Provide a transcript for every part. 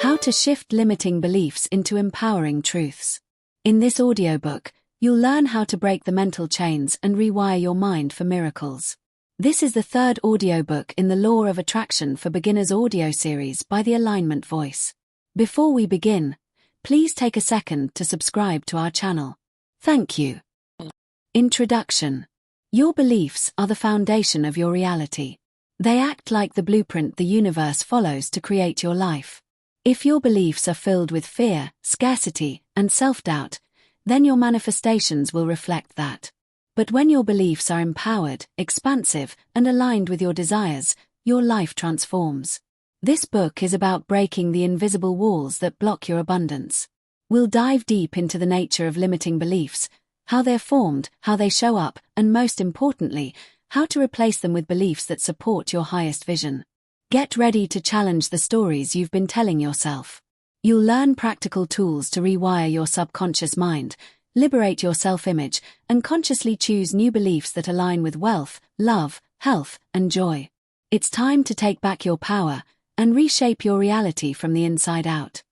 How to shift limiting beliefs into empowering truths. In this audiobook, you'll learn how to break the mental chains and rewire your mind for miracles. This is the third audiobook in the Law of Attraction for Beginners audio series by the Alignment Voice. Before we begin, please take a second to subscribe to our channel. Thank you. Introduction. Your beliefs are the foundation of your reality. They act like the blueprint the universe follows to create your life. If your beliefs are filled with fear, scarcity, and self-doubt, then your manifestations will reflect that. But when your beliefs are empowered, expansive, and aligned with your desires, your life transforms. This book is about breaking the invisible walls that block your abundance. We'll dive deep into the nature of limiting beliefs, how they're formed, how they show up, and most importantly, how to replace them with beliefs that support your highest vision. Get ready to challenge the stories you've been telling yourself. You'll learn practical tools to rewire your subconscious mind, liberate your self-image, and consciously choose new beliefs that align with wealth, love, health, and joy. It's time to take back your power and reshape your reality from the inside out.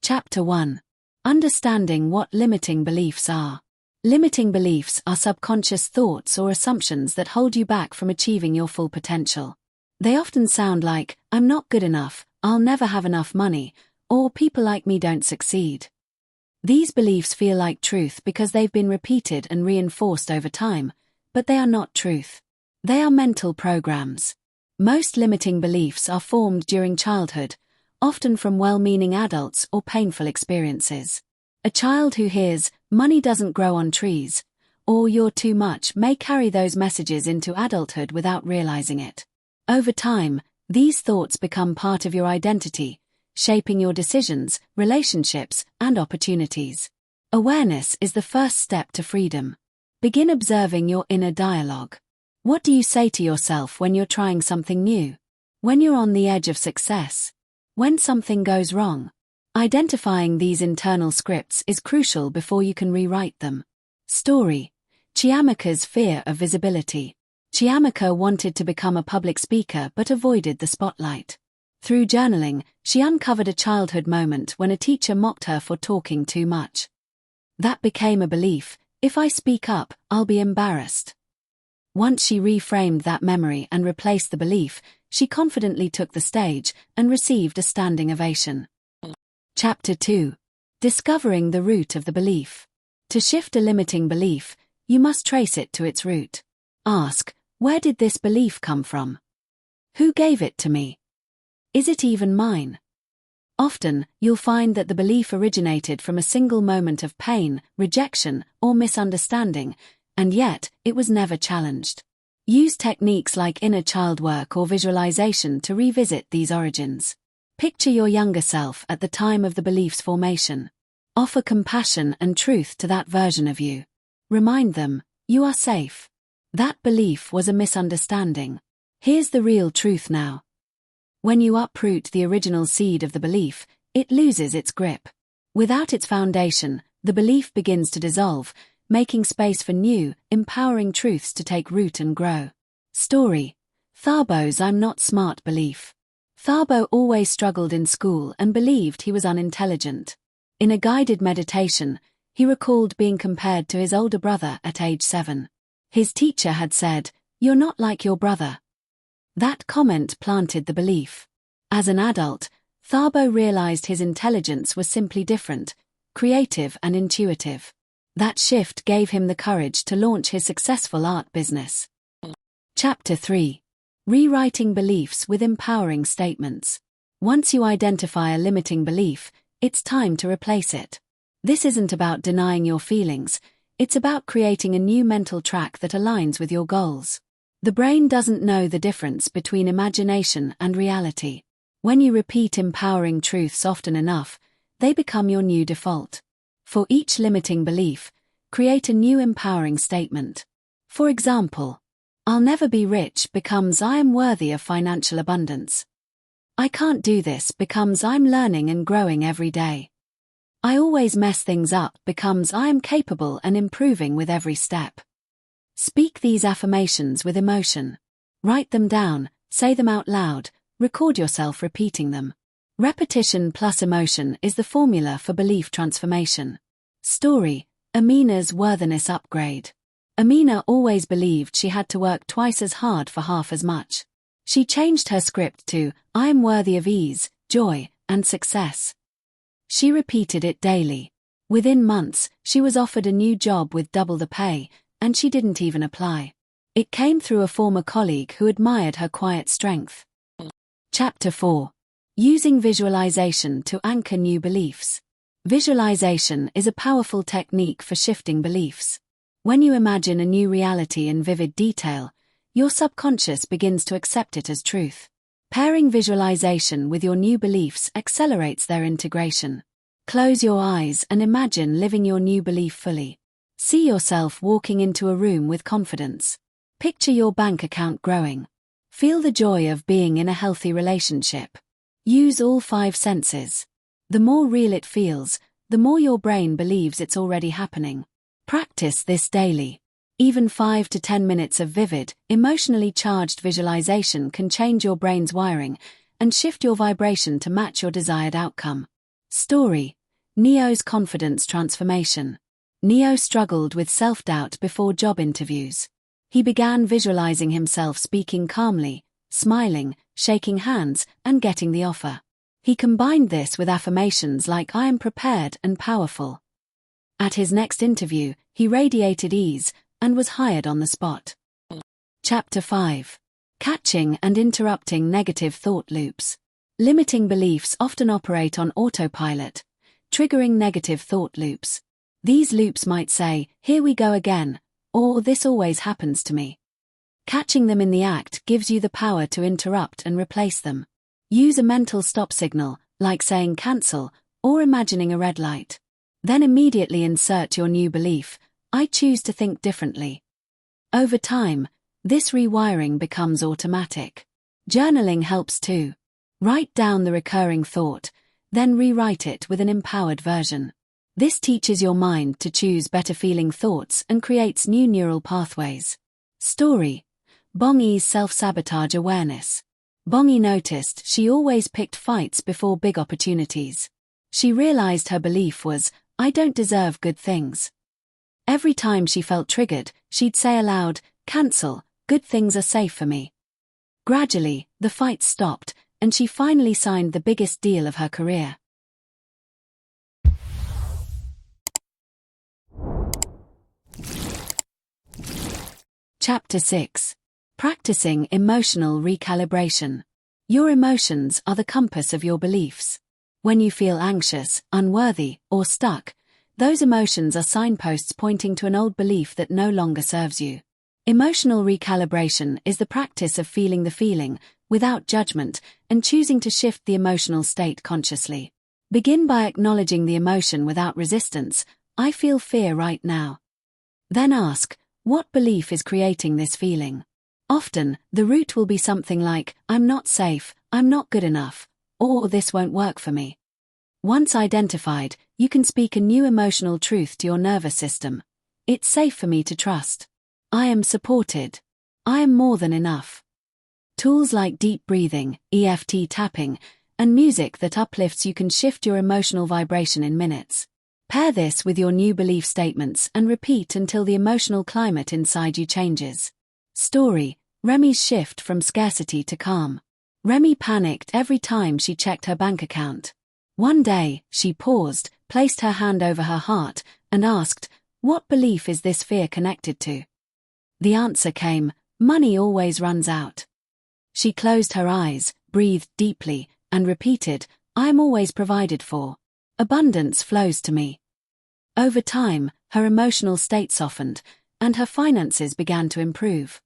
Chapter 1. Understanding what limiting beliefs are. Limiting beliefs are subconscious thoughts or assumptions that hold you back from achieving your full potential. They often sound like, I'm not good enough, I'll never have enough money, or people like me don't succeed. These beliefs feel like truth because they've been repeated and reinforced over time, but they are not truth. They are mental programs. Most limiting beliefs are formed during childhood, often from well-meaning adults or painful experiences. A child who hears, money doesn't grow on trees, or you're too much may carry those messages into adulthood without realizing it. Over time, these thoughts become part of your identity, shaping your decisions, relationships, and opportunities. Awareness is the first step to freedom. Begin observing your inner dialogue. What do you say to yourself when you're trying something new? When you're on the edge of success? When something goes wrong? Identifying these internal scripts is crucial before you can rewrite them. Story. Chiamaka's fear of visibility. Chiamaka wanted to become a public speaker but avoided the spotlight. Through journaling, she uncovered a childhood moment when a teacher mocked her for talking too much. That became a belief, if I speak up, I'll be embarrassed. Once she reframed that memory and replaced the belief, she confidently took the stage and received a standing ovation. Chapter 2. Discovering the root of the belief. To shift a limiting belief, you must trace it to its root. Ask, where did this belief come from? Who gave it to me? Is it even mine? Often, you'll find that the belief originated from a single moment of pain, rejection, or misunderstanding, and yet, it was never challenged. Use techniques like inner child work or visualization to revisit these origins. Picture your younger self at the time of the belief's formation. Offer compassion and truth to that version of you. Remind them, you are safe. That belief was a misunderstanding. Here's the real truth now. When you uproot the original seed of the belief, it loses its grip. Without its foundation, the belief begins to dissolve, making space for new, empowering truths to take root and grow. Story. Tharbo's I'm not smart belief. Tharbo always struggled in school and believed he was unintelligent. In a guided meditation, he recalled being compared to his older brother at age 7. His teacher had said, "You're not like your brother." That comment planted the belief. As an adult, Tharbo realized his intelligence was simply different, creative and intuitive. That shift gave him the courage to launch his successful art business. Chapter 3. Rewriting beliefs with empowering statements. Once you identify a limiting belief, it's time to replace it. This isn't about denying your feelings, it's about creating a new mental track that aligns with your goals. The brain doesn't know the difference between imagination and reality. When you repeat empowering truths often enough, they become your new default. For each limiting belief, create a new empowering statement. For example, I'll never be rich becomes I am worthy of financial abundance. I can't do this becomes I'm learning and growing every day. I always mess things up becomes I am capable and improving with every step. Speak these affirmations with emotion. Write them down, say them out loud, record yourself repeating them. Repetition plus emotion is the formula for belief transformation. Story: Amina's worthiness upgrade. Amina always believed she had to work twice as hard for half as much. She changed her script to, "I am worthy of ease, joy, and success." She repeated it daily. Within months, she was offered a new job with double the pay, and she didn't even apply. It came through a former colleague who admired her quiet strength. Chapter 4. Using visualization to anchor new beliefs. Visualization is a powerful technique for shifting beliefs. When you imagine a new reality in vivid detail, your subconscious begins to accept it as truth. Pairing visualization with your new beliefs accelerates their integration. Close your eyes and imagine living your new belief fully. See yourself walking into a room with confidence. Picture your bank account growing. Feel the joy of being in a healthy relationship. Use all 5 senses. The more real it feels, the more your brain believes it's already happening. Practice this daily. Even 5 to 10 minutes of vivid, emotionally charged visualization can change your brain's wiring and shift your vibration to match your desired outcome. Story: Neo's confidence transformation. Neo struggled with self-doubt before job interviews. He began visualizing himself speaking calmly, smiling, shaking hands, and getting the offer. He combined this with affirmations like "I am prepared and powerful." At his next interview, he radiated ease and was hired on the spot. Chapter 5. Catching and interrupting negative thought loops. Limiting beliefs often operate on autopilot, triggering negative thought loops. These loops might say, "Here we go again," or "This always happens to me." Catching them in the act gives you the power to interrupt and replace them. Use a mental stop signal, like saying "cancel," or imagining a red light. Then immediately insert your new belief, "I choose to think differently." Over time, this rewiring becomes automatic. Journaling helps too. Write down the recurring thought, then rewrite it with an empowered version. This teaches your mind to choose better feeling thoughts and creates new neural pathways. Story: Bongi's self-sabotage awareness. Bongi noticed she always picked fights before big opportunities. She realized her belief was, "I don't deserve good things." Every time she felt triggered, she'd say aloud, "Cancel, good things are safe for me." Gradually, the fights stopped, and she finally signed the biggest deal of her career. Chapter 6. Practicing emotional recalibration. Your emotions are the compass of your beliefs. When you feel anxious, unworthy, or stuck, those emotions are signposts pointing to an old belief that no longer serves you. Emotional recalibration is the practice of feeling the feeling, without judgment, and choosing to shift the emotional state consciously. Begin by acknowledging the emotion without resistance. "I feel fear right now." Then ask, what belief is creating this feeling? Often, the root will be something like, "I'm not safe, I'm not good enough," or "This won't work for me." Once identified, you can speak a new emotional truth to your nervous system. "It's safe for me to trust. I am supported. I am more than enough." Tools like deep breathing, EFT tapping, and music that uplifts you can shift your emotional vibration in minutes. Pair this with your new belief statements and repeat until the emotional climate inside you changes. Story: Remy's shift from scarcity to calm. Remy panicked every time she checked her bank account. One day, she paused, placed her hand over her heart, and asked, "What belief is this fear connected to?" The answer came, "Money always runs out." She closed her eyes, breathed deeply, and repeated, "I am always provided for. Abundance flows to me." Over time, her emotional state softened, and her finances began to improve.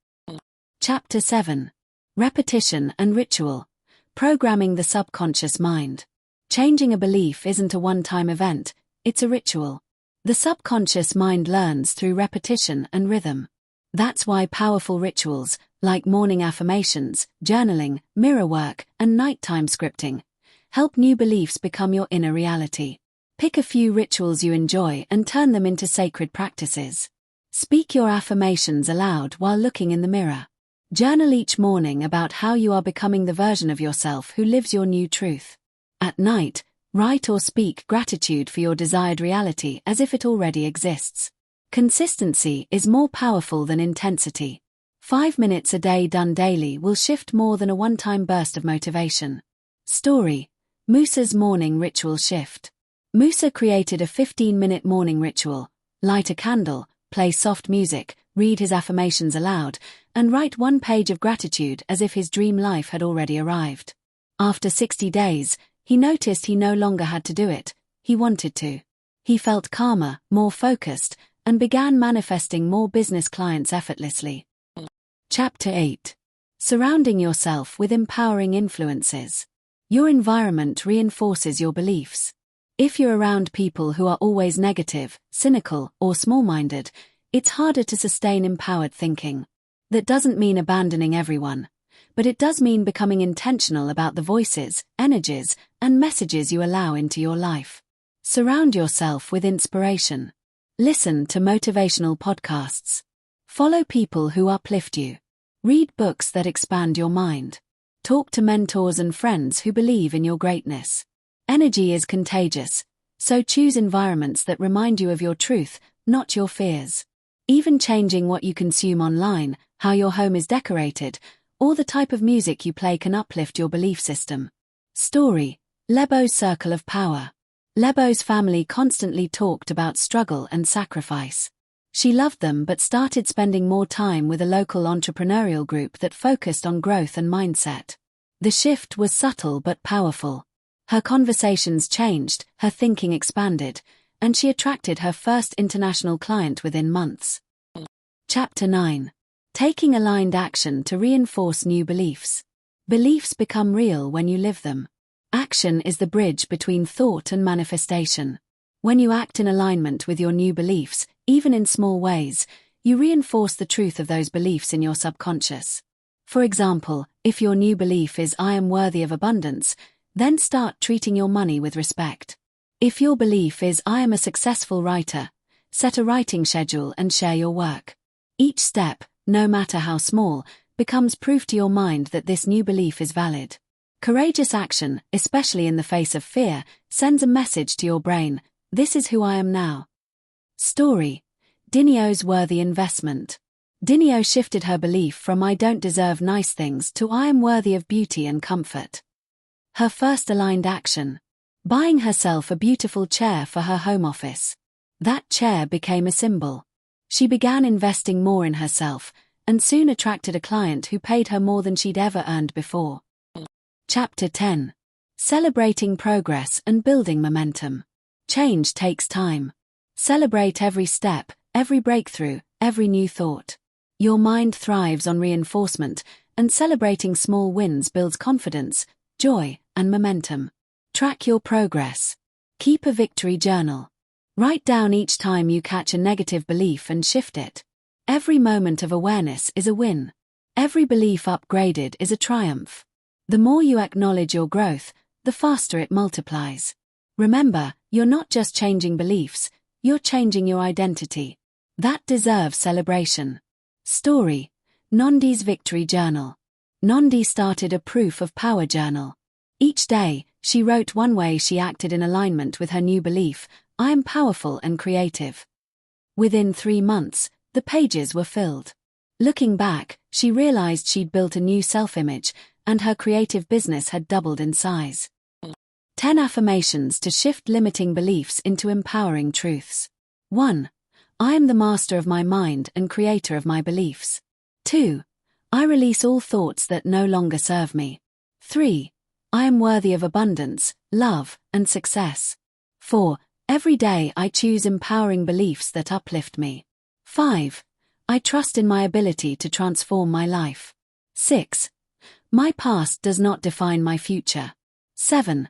Chapter 7. Repetition and ritual. Programming the subconscious mind. Changing a belief isn't a one-time event, it's a ritual. The subconscious mind learns through repetition and rhythm. That's why powerful rituals, like morning affirmations, journaling, mirror work, and nighttime scripting, help new beliefs become your inner reality. Pick a few rituals you enjoy and turn them into sacred practices. Speak your affirmations aloud while looking in the mirror. Journal each morning about how you are becoming the version of yourself who lives your new truth. At night, write or speak gratitude for your desired reality as if it already exists. Consistency is more powerful than intensity. 5 minutes a day done daily will shift more than a one-time burst of motivation. Story: Musa's morning ritual shift. Musa created a 15-minute morning ritual: light a candle, play soft music, read his affirmations aloud, and write one page of gratitude as if his dream life had already arrived. After 60 days, he noticed he no longer had to do it, he wanted to. He felt calmer, more focused, and began manifesting more business clients effortlessly. Chapter 8. Surrounding yourself with empowering influences. Your environment reinforces your beliefs. If you're around people who are always negative, cynical, or small-minded, it's harder to sustain empowered thinking. That doesn't mean abandoning everyone, but it does mean becoming intentional about the voices, energies, and messages you allow into your life. Surround yourself with inspiration. Listen to motivational podcasts. Follow people who uplift you. Read books that expand your mind. Talk to mentors and friends who believe in your greatness. Energy is contagious, so choose environments that remind you of your truth, not your fears. Even changing what you consume online, how your home is decorated, or the type of music you play can uplift your belief system. Story: Lebo's Circle of Power. Lebo's family constantly talked about struggle and sacrifice. She loved them but started spending more time with a local entrepreneurial group that focused on growth and mindset. The shift was subtle but powerful. Her conversations changed, her thinking expanded, and she attracted her first international client within months. Chapter 9. Taking aligned action to reinforce new beliefs. Beliefs become real when you live them. Action is the bridge between thought and manifestation. When you act in alignment with your new beliefs, even in small ways, you reinforce the truth of those beliefs in your subconscious. For example, if your new belief is "I am worthy of abundance," then start treating your money with respect. If your belief is "I am a successful writer," set a writing schedule and share your work. Each step, no matter how small, becomes proof to your mind that this new belief is valid. Courageous action, especially in the face of fear, sends a message to your brain: this is who I am now. Story: Dinio's worthy investment. Dinio shifted her belief from "I don't deserve nice things" to "I am worthy of beauty and comfort." Her first aligned action: buying herself a beautiful chair for her home office. That chair became a symbol. She began investing more in herself, and soon attracted a client who paid her more than she'd ever earned before. Chapter 10. Celebrating progress and building momentum. Change takes time. Celebrate every step, every breakthrough, every new thought. Your mind thrives on reinforcement, and celebrating small wins builds confidence, joy, and momentum. Track your progress. Keep a victory journal. Write down each time you catch a negative belief and shift it. Every moment of awareness is a win. Every belief upgraded is a triumph. The more you acknowledge your growth, the faster it multiplies. Remember, you're not just changing beliefs, you're changing your identity. That deserves celebration. Story: Nondi's Victory Journal. Nondi started a proof of power journal. Each day, she wrote one way she acted in alignment with her new belief: I am powerful and creative. Within 3 months, the pages were filled. Looking back, she realized she'd built a new self-image, and her creative business had doubled in size. 10 affirmations to shift limiting beliefs into empowering truths. 1. I am the master of my mind and creator of my beliefs. 2. I release all thoughts that no longer serve me. 3. I am worthy of abundance, love, and success. 4. Every day I choose empowering beliefs that uplift me. 5. I trust in my ability to transform my life. 6. My past does not define my future. 7.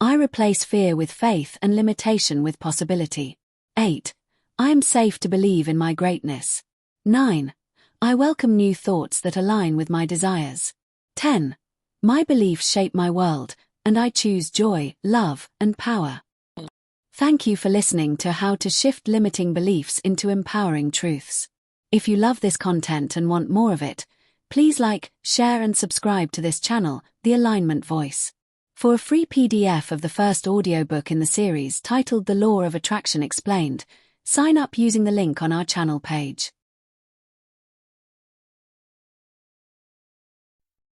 I replace fear with faith and limitation with possibility. 8. I am safe to believe in my greatness. 9. I welcome new thoughts that align with my desires. 10. My beliefs shape my world, and I choose joy, love, and power. Thank you for listening to How to Shift Limiting Beliefs into Empowering Truths. If you love this content and want more of it, please like, share, and subscribe to this channel, The Alignment Voice. For a free PDF of the first audiobook in the series titled The Law of Attraction Explained, sign up using the link on our channel page.